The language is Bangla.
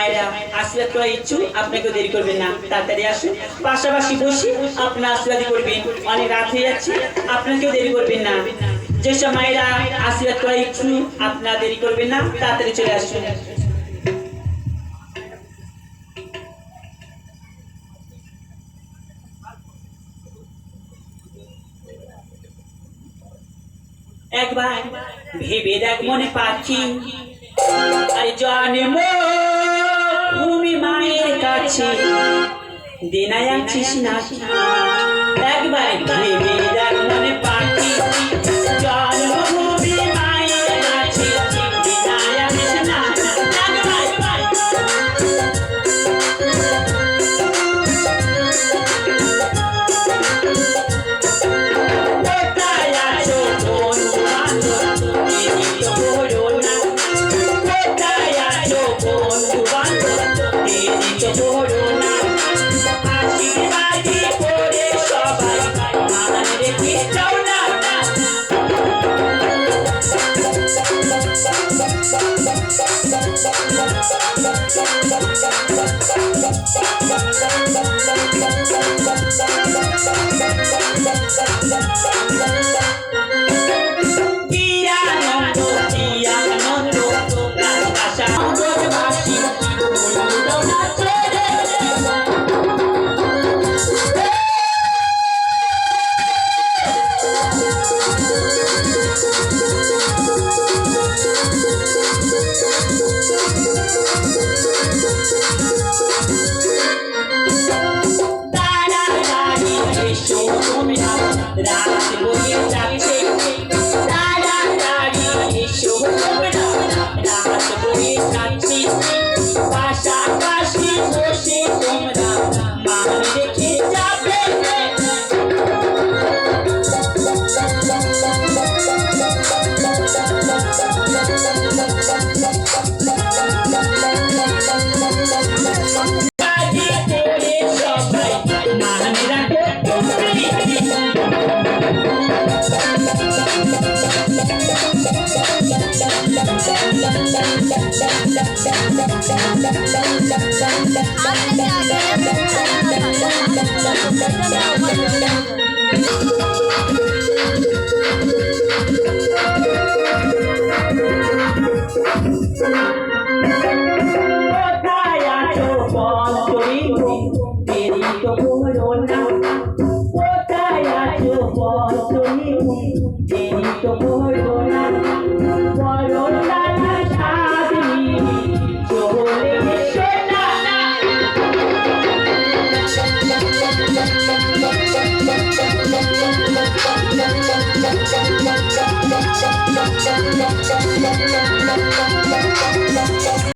মায়েরা আশীর্বাদ করা ইচ্ছুক আপনাকে দেরি করবেন না, তাড়াতাড়ি আসুন, পাশাপাশি বসে আপনার আশীর্বাদ করবেন। অনেক রাত হয়ে যাচ্ছে, আপনাকেও দেরি করবেন না। যেসব মায়েরা আশীর্বাদ করা ইচ্ছুক আপনার দেরি করবেন না, তাড়াতাড়ি চলে আসুন। একবার ভেবে দেখ মনে পাচ্ছি, আরে জন্ম ভূমি মায়ের কাছে দেনায় আছিস না। একবার ভেবে দেখ মনে পাচ্ছি, জন্মভূমি মায়ের কাছে দেনায় আছিস না। आपने क्या